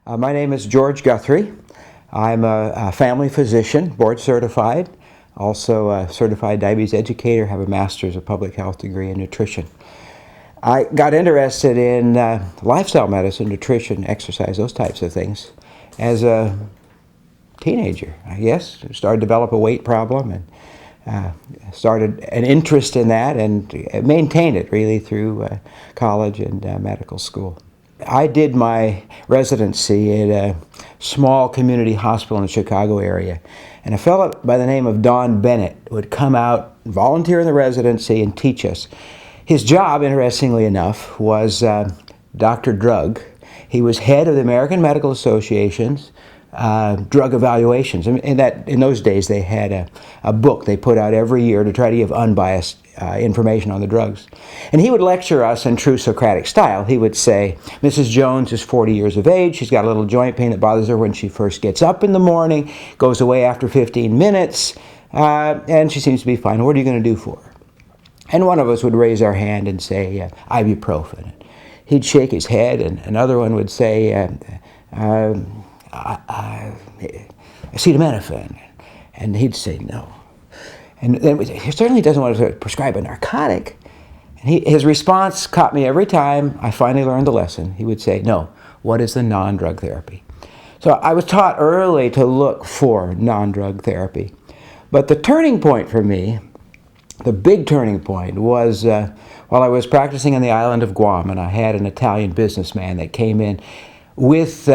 My name is George Guthrie. I'm a family physician, board certified, also a Certified Diabetes Educator, have a Master's of Public Health degree in nutrition. I got interested in lifestyle medicine, nutrition, exercise, those types of things as a teenager, I guess. Started to develop a weight problem and started an interest in that and maintained it really through college and medical school. I did my residency at a small community hospital in the Chicago area, and a fellow by the name of Don Bennett would come out, volunteer in the residency, and teach us. His job, interestingly enough, was Dr. Drug. He was head of the American Medical Association's drug evaluations. In those days, they had a book they put out every year to try to give unbiased information on the drugs. And he would lecture us in true Socratic style. He would say, Mrs. Jones is 40 years of age. She's got a little joint pain that bothers her when she first gets up in the morning, goes away after 15 minutes, and she seems to be fine. What are you going to do for her? And one of us would raise our hand and say, ibuprofen. He'd shake his head, and another one would say, acetaminophen. And he'd say no. And then he certainly doesn't want to prescribe a narcotic. And his response caught me every time I finally learned the lesson. He would say, no, what is the non-drug therapy? So I was taught early to look for non-drug therapy. But the turning point for me, the big turning point, was while I was practicing on the island of Guam, and I had an Italian businessman that came in with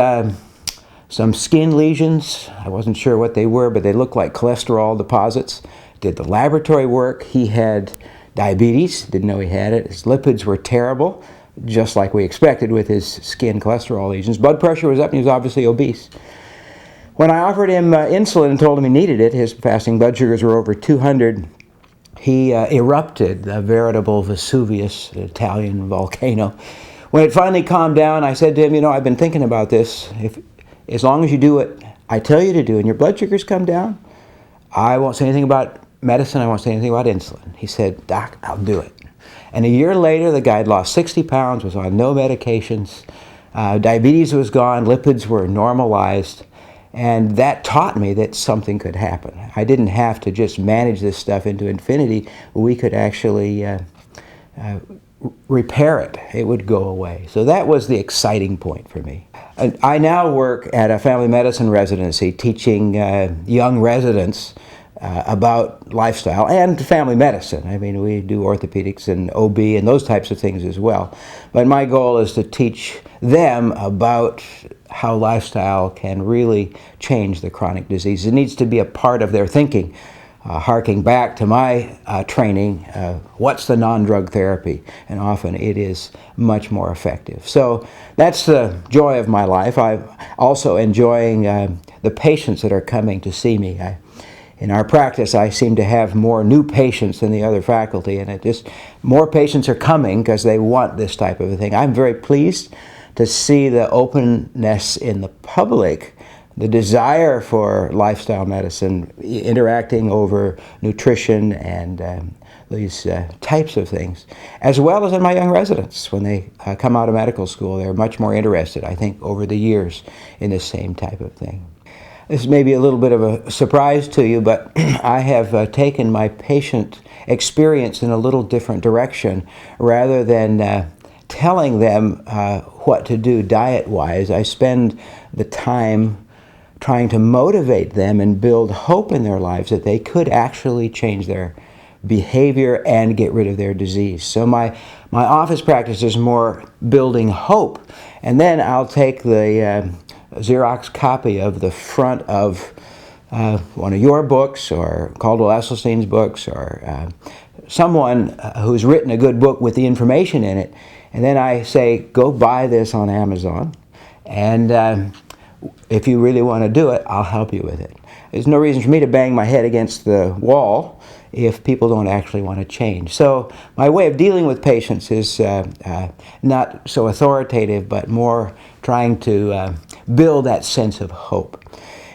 some skin lesions. I wasn't sure what they were, but they looked like cholesterol deposits. Did the laboratory work. He had diabetes, didn't know he had it. His lipids were terrible, just like we expected with his skin cholesterol lesions. Blood pressure was up and he was obviously obese. When I offered him insulin and told him he needed it, his fasting blood sugars were over 200. He erupted, a veritable Vesuvius, Italian volcano. When it finally calmed down, I said to him, I've been thinking about this. As long as you do what I tell you to do and your blood sugars come down, I won't say anything about medicine, I won't say anything about insulin. He said, Doc, I'll do it. And a year later, the guy had lost 60 pounds, was on no medications, diabetes was gone, lipids were normalized, and that taught me that something could happen. I didn't have to just manage this stuff into infinity. We could actually repair it. It would go away. So that was the exciting point for me. I now work at a family medicine residency teaching young residents about lifestyle and family medicine. I mean, we do orthopedics and OB and those types of things as well. But my goal is to teach them about how lifestyle can really change the chronic disease. It needs to be a part of their thinking. Harking back to my training, what's the non-drug therapy? And often it is much more effective. So that's the joy of my life. I'm also enjoying the patients that are coming to see me. In our practice, I seem to have more new patients than the other faculty, and more patients are coming because they want this type of a thing. I'm very pleased to see the openness in the public, the desire for lifestyle medicine, interacting over nutrition and these types of things, as well as in my young residents. When they come out of medical school, they're much more interested, I think, over the years in this same type of thing. This may be a little bit of a surprise to you, but I have taken my patient experience in a little different direction. Rather than telling them what to do diet-wise, I spend the time trying to motivate them and build hope in their lives that they could actually change their behavior and get rid of their disease. So my office practice is more building hope. And then I'll take the Xerox copy of the front of one of your books or Caldwell Esselstyn's books or someone who's written a good book with the information in it. And then I say, go buy this on Amazon. And if you really want to do it, I'll help you with it. There's no reason for me to bang my head against the wall if people don't actually want to change. So my way of dealing with patients is not so authoritative, but more trying to build that sense of hope.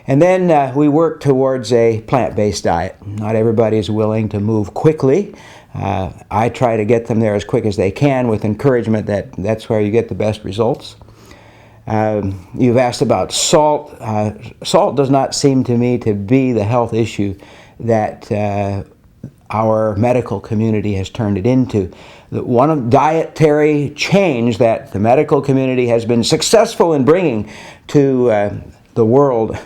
And then we work towards a plant-based diet. Not everybody is willing to move quickly. I try to get them there as quick as they can with encouragement that that's where you get the best results. You've asked about salt. Salt does not seem to me to be the health issue that our medical community has turned it into. One of dietary change that the medical community has been successful in bringing to the world,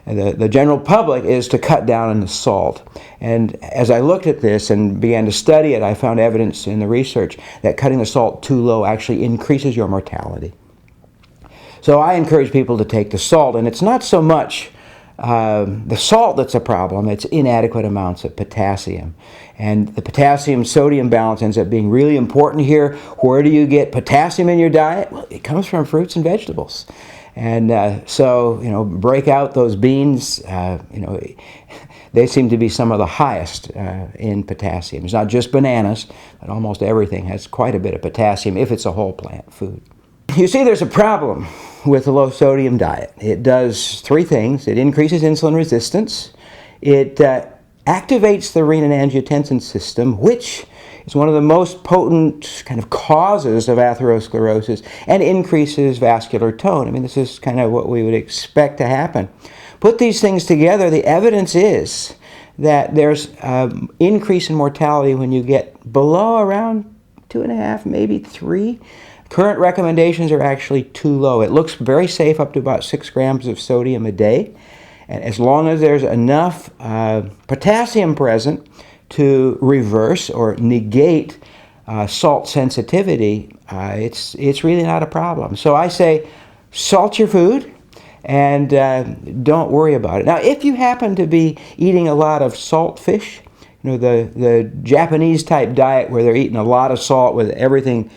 the general public, is to cut down on the salt. And as I looked at this and began to study it, I found evidence in the research that cutting the salt too low actually increases your mortality. So I encourage people to take the salt, and it's not so much the salt that's a problem, it's inadequate amounts of potassium. And the potassium-sodium balance ends up being really important here. Where do you get potassium in your diet? Well, it comes from fruits and vegetables. And so, break out those beans, they seem to be some of the highest in potassium. It's not just bananas, but almost everything has quite a bit of potassium if it's a whole plant food. You see, there's a problem with a low-sodium diet. It does three things. It increases insulin resistance. It activates the renin-angiotensin system, which is one of the most potent kind of causes of atherosclerosis, and increases vascular tone. I mean, this is kind of what we would expect to happen. Put these things together, the evidence is that there's increase in mortality when you get below around 2.5, maybe 3. Current recommendations are actually too low. It looks very safe up to about 6 grams of sodium a day. And as long as there's enough potassium present to reverse or negate salt sensitivity, it's really not a problem. So I say salt your food and don't worry about it. Now, if you happen to be eating a lot of salt fish, the Japanese type diet where they're eating a lot of salt with everything,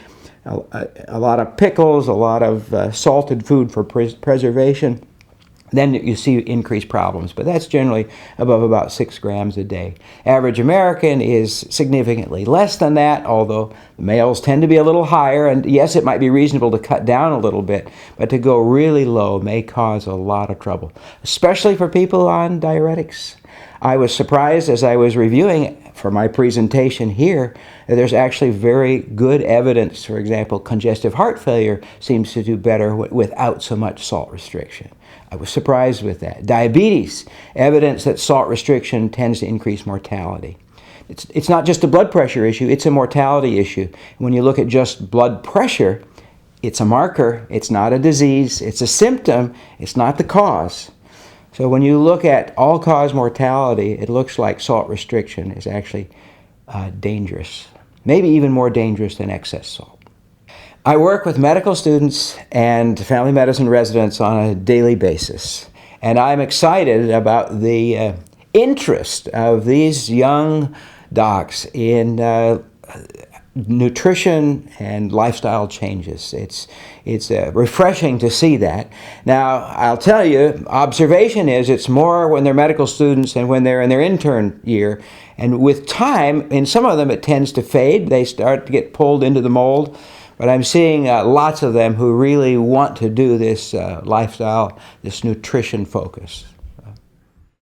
a lot of pickles, a lot of salted food for preservation, then you see increased problems. But that's generally above about 6 grams a day. Average American is significantly less than that, although males tend to be a little higher. And yes, it might be reasonable to cut down a little bit, but to go really low may cause a lot of trouble, especially for people on diuretics. I was surprised as I was reviewing for my presentation here that there's actually very good evidence. For example, congestive heart failure seems to do better without so much salt restriction. I was surprised with that. Diabetes, evidence that salt restriction tends to increase mortality. It's not just a blood pressure issue, it's a mortality issue. When you look at just blood pressure, it's a marker, it's not a disease, it's a symptom, it's not the cause. So when you look at all-cause mortality, it looks like salt restriction is actually dangerous, maybe even more dangerous than excess salt. I work with medical students and family medicine residents on a daily basis, and I'm excited about the interest of these young docs in nutrition and lifestyle changes. It's refreshing to see that. Now, I'll tell you, observation is it's more when they're medical students and when they're in their intern year. And with time, in some of them it tends to fade. They start to get pulled into the mold. But I'm seeing lots of them who really want to do this lifestyle, this nutrition focus.